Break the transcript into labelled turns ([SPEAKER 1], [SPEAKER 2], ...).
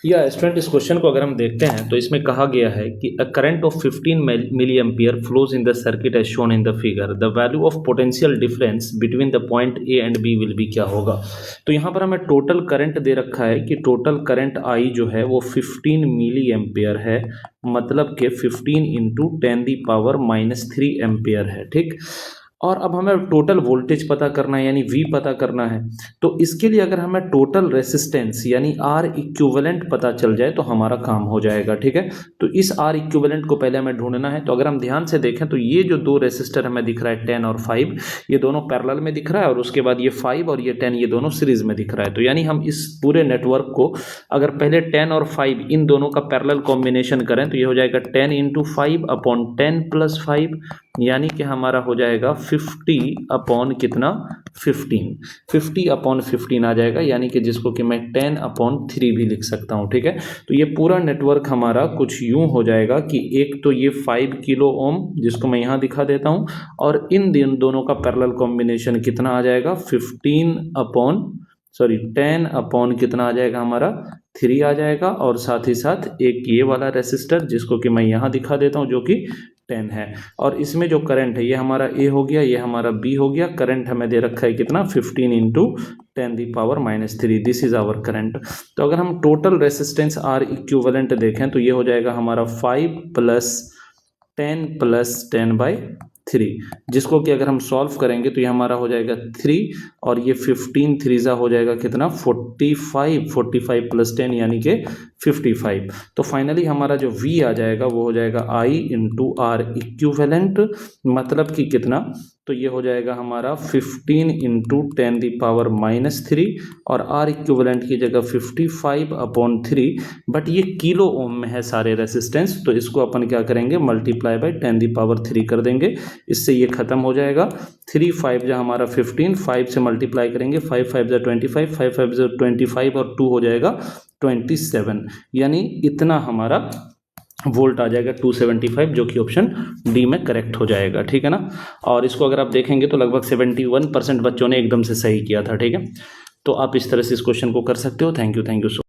[SPEAKER 1] या स्टूडेंट, इस क्वेश्चन को अगर हम देखते हैं तो इसमें कहा गया है कि a current of 15 milliampere flows in the circuit as shown in the figure, the value of potential difference between the point A and B will be, क्या होगा। तो यहाँ पर हमें टोटल करंट दे रखा है कि टोटल करंट आई जो है वो 15 मिली एम्पियर है, मतलब कि 15 इंटू 10⁻³ एम्पियर है, ठीक। और अब हमें टोटल वोल्टेज पता करना है यानी V पता करना है। तो इसके लिए अगर हमें टोटल रेसिस्टेंस यानी R इक्विवेलेंट पता चल जाए तो हमारा काम हो जाएगा, ठीक है। तो इस R इक्विवेलेंट को पहले हमें ढूंढना है। तो अगर हम ध्यान से देखें तो ये जो दो रेसिस्टर हमें दिख रहा है 10 और 5, ये दोनों पैरेलल में दिख रहा है, और उसके बाद ये 5 और ये 10 ये दोनों सीरीज में दिख रहा है। तो यानी हम इस पूरे नेटवर्क को अगर पहले 10 और 5 इन दोनों का पैरेलल कॉम्बिनेशन करें तो ये हो जाएगा 10 इंटू 5 अपॉन 10 प्लस 5, यानी कि हमारा हो जाएगा 50 अपॉन कितना 15, 50 अपॉन 15 आ जाएगा, यानी कि जिसको कि मैं 10 अपॉन 3 भी लिख सकता हूँ, ठीक है। तो ये पूरा नेटवर्क हमारा कुछ यूं हो जाएगा कि एक तो ये 5 किलो ओम जिसको मैं यहाँ दिखा देता हूँ, और इन दोनों का पैरेलल कॉम्बिनेशन कितना आ जाएगा 10 अपॉन कितना आ जाएगा हमारा 3 आ जाएगा, और साथ ही साथ एक ये वाला रेसिस्टर जिसको कि मैं यहाँ दिखा देता हूँ जो कि 10 है। और इसमें जो करंट है ये हमारा A हो गया, ये हमारा B हो गया। करंट हमें दे रखा है कितना 15 into 10⁻³ this is our current. तो अगर हम टोटल रेसिस्टेंस R इक्विवेलेंट देखें तो ये हो जाएगा हमारा 5 + 10 + 10/3, जिसको कि अगर हम सॉल्व करेंगे तो ये हमारा हो जाएगा 3, और ये 15 3 हो जाएगा कितना 45, 45 + 10 यानी कि 55। तो फाइनली हमारा जो V आ जाएगा वो हो जाएगा I इंटू R इक्विवेलेंट, मतलब कि कितना, तो ये हो जाएगा हमारा 15 इंटू 10⁻³ और R इक्विवेलेंट की जगह 55/3, बट ये किलो ओम में है सारे रेसिस्टेंस, तो इसको अपन क्या करेंगे मल्टीप्लाई बाय 10⁻³ कर देंगे, इससे ये खत्म हो जाएगा। 3 5 जो हमारा 15, 5 से मल्टीप्लाई करेंगे, 5 5 25, 5 5 25 और 2 हो जाएगा 27, यानी इतना हमारा वोल्ट आ जाएगा 275, जो कि ऑप्शन डी में करेक्ट हो जाएगा, ठीक है ना। और इसको अगर आप देखेंगे तो लगभग 71% बच्चों ने एकदम से सही किया था, ठीक है। तो आप इस तरह से इस क्वेश्चन को कर सकते हो। Thank you so